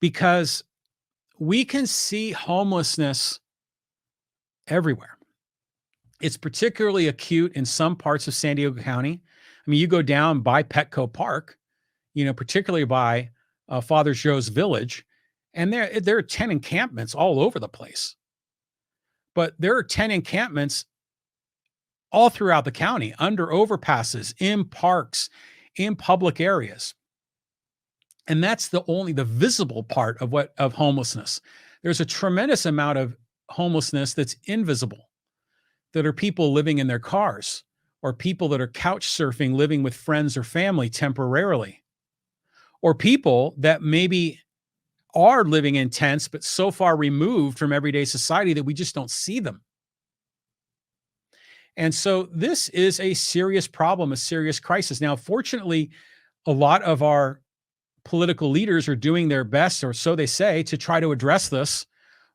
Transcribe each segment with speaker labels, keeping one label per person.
Speaker 1: because we can see homelessness everywhere. It's particularly acute in some parts of San Diego County. I mean, you go down by Petco Park, particularly by Father Joe's Village, and there are 10 encampments all over the place. But there are 10 encampments all throughout the county, under overpasses, in parks, in public areas. And that's the visible part of homelessness. There's a tremendous amount of homelessness that's invisible, that are people living in their cars, or people that are couch surfing, living with friends or family temporarily, or people that maybe are living in tents, but so far removed from everyday society that we just don't see them. And so this is a serious problem, a serious crisis. Now, fortunately, a lot of our political leaders are doing their best, or so they say, to try to address this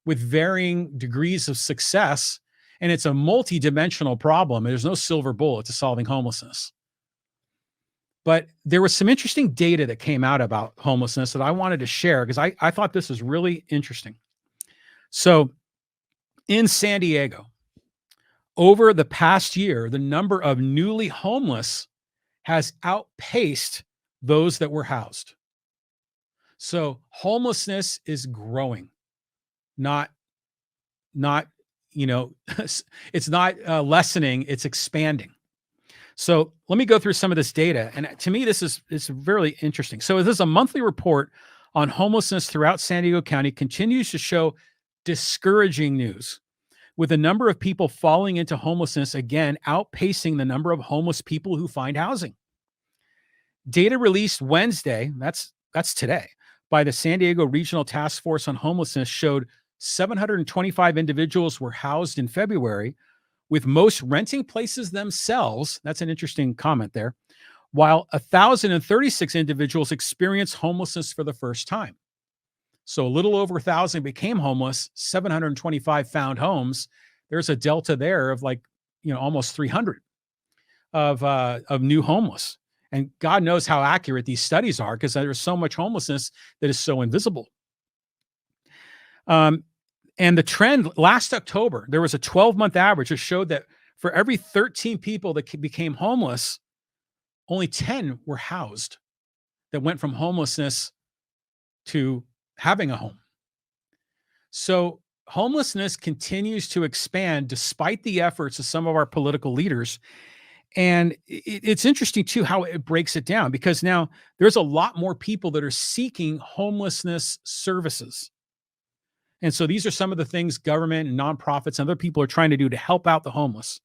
Speaker 1: with varying degrees of success. And it's a multidimensional problem. There's no silver bullet to solving homelessness. But there was some interesting data that came out about homelessness that I wanted to share because I thought this was really interesting. So in San Diego, over the past year, the number of newly homeless has outpaced those that were housed. So homelessness is growing, not it's not lessening, it's expanding. So let me go through some of this data. And to me, this is really interesting. So this is a monthly report on homelessness throughout San Diego County, continues to show discouraging news, with the number of people falling into homelessness again outpacing the number of homeless people who find housing. Data released Wednesday, that's today, by the San Diego Regional Task Force on Homelessness showed 725 individuals were housed in February, with most renting places themselves. That's an interesting comment there. While 1,036 individuals experienced homelessness for the first time. So a little over 1,000 became homeless, 725 found homes. There's a delta there of almost 300 of new homeless. And God knows how accurate these studies are, because there's so much homelessness that is so invisible. And the trend last October, there was a 12-month average that showed that for every 13 people that became homeless, only 10 were housed, that went from homelessness to having a home. So homelessness continues to expand despite the efforts of some of our political leaders. And it's interesting too how it breaks it down, because now there's a lot more people that are seeking homelessness services. And so these are some of the things government and nonprofits and other people are trying to do to help out the homeless.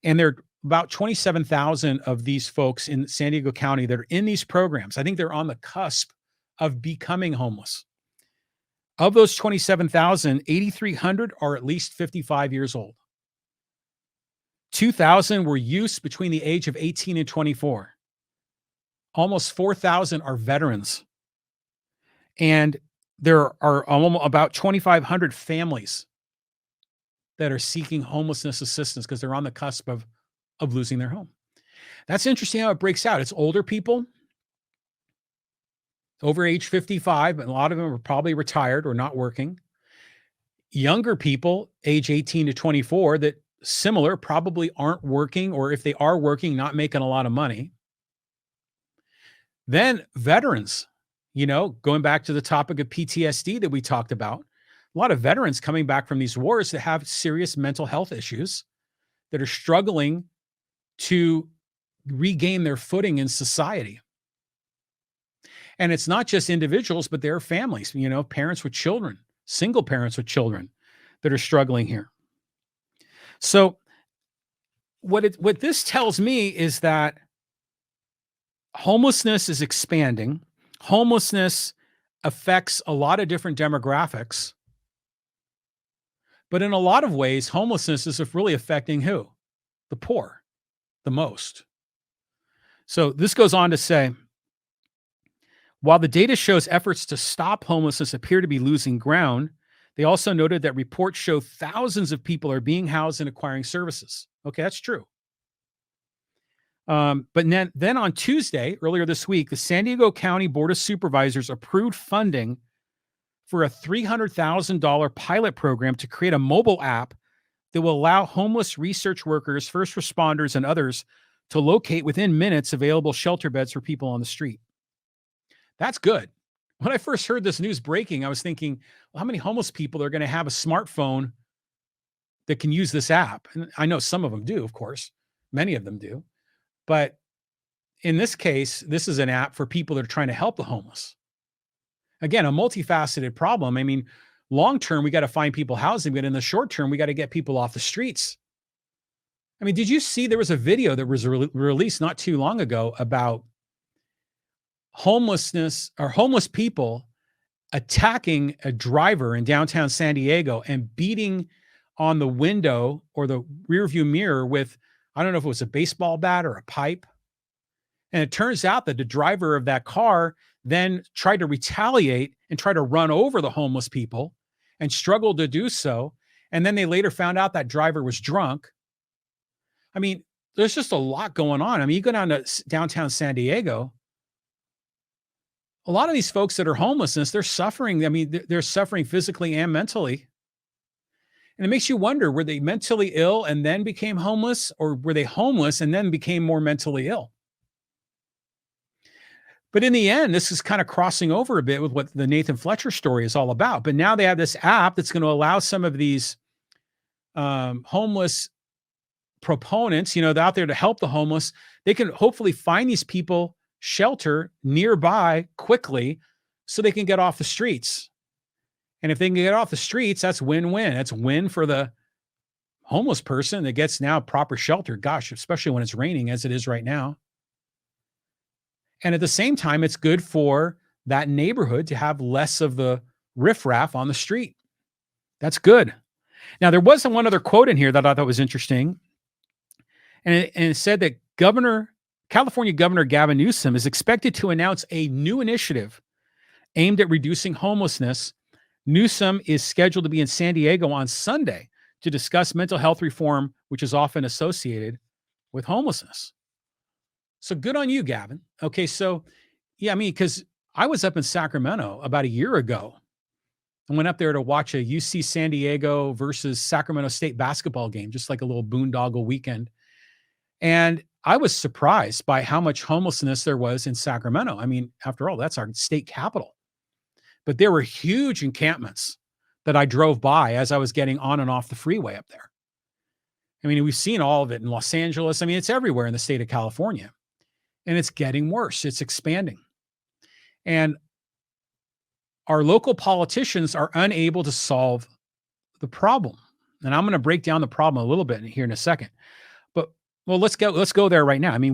Speaker 1: And there are about 27,000 of these folks in San Diego County that are in these programs. I think they're on the cusp of becoming homeless. Of those 27,000, 8,300 are at least 55 years old. 2,000 were youths between the age of 18 and 24. Almost 4,000 are veterans. And there are about 2,500 families that are seeking homelessness assistance because they're on the cusp of losing their home. That's interesting how it breaks out. It's older people over age 55, and a lot of them are probably retired or not working. Younger people, age 18 to 24, that similar probably aren't working, or if they are working, not making a lot of money. Then veterans, going back to the topic of PTSD that we talked about, a lot of veterans coming back from these wars that have serious mental health issues, that are struggling to regain their footing in society. And it's not just individuals, but there are families, parents with children, single parents with children that are struggling here. So what this tells me is that homelessness is expanding. Homelessness affects a lot of different demographics. But in a lot of ways, homelessness is really affecting who? The poor, the most. So this goes on to say, while the data shows efforts to stop homelessness appear to be losing ground, they also noted that reports show thousands of people are being housed and acquiring services. Okay, that's true. But then on Tuesday, earlier this week, the San Diego County Board of Supervisors approved funding for a $300,000 pilot program to create a mobile app that will allow homeless research workers, first responders, and others to locate within minutes available shelter beds for people on the street. That's good. When I first heard this news breaking, I was thinking, well, how many homeless people are going to have a smartphone that can use this app? And I know some of them do, of course. Many of them do. But in this case, this is an app for people that are trying to help the homeless. Again, a multifaceted problem. I mean, long term, we got to find people housing, but in the short term, we got to get people off the streets. I mean, did you see there was a video that was released not too long ago about homelessness or homeless people attacking a driver in downtown San Diego and beating on the window or the rearview mirror with, I don't know if it was a baseball bat or a pipe. And it turns out that the driver of that car then tried to retaliate and try to run over the homeless people and struggled to do so. And then they later found out that driver was drunk. I mean, there's just a lot going on. I mean, you go down to downtown San Diego, a lot of these folks that are homelessness, they're suffering. I mean, they're suffering physically and mentally. And it makes you wonder, were they mentally ill and then became homeless, or were they homeless and then became more mentally ill? But in the end, this is kind of crossing over a bit with what the Nathan Fletcher story is all about. But now they have this app that's going to allow some of these homeless proponents, you know, out there to help the homeless. They can hopefully find these people shelter nearby quickly so they can get off the streets. And if they can get off the streets, that's win-win. That's win for the homeless person that gets now proper shelter. Gosh, especially when it's raining as it is right now. And at the same time, it's good for that neighborhood to have less of the riffraff on the street. That's good. Now, there was one other quote in here that I thought was interesting. And it said that California Governor Gavin Newsom is expected to announce a new initiative aimed at reducing homelessness. Newsom is scheduled to be in San Diego on Sunday to discuss mental health reform, which is often associated with homelessness. So good on you, Gavin. Okay, so yeah, I mean, because I was up in Sacramento about a year ago. I went up there to watch a UC San Diego versus Sacramento State basketball game, just like a little boondoggle weekend. And I was surprised by how much homelessness there was in Sacramento. I mean, after all, that's our state capital. But there were huge encampments that I drove by as I was getting on and off the freeway up there. I mean, we've seen all of it in Los Angeles. I mean, it's everywhere in the state of California. And it's getting worse. It's expanding. And our local politicians are unable to solve the problem. And I'm going to break down the problem a little bit here in a second. But well, let's go there right now. I mean,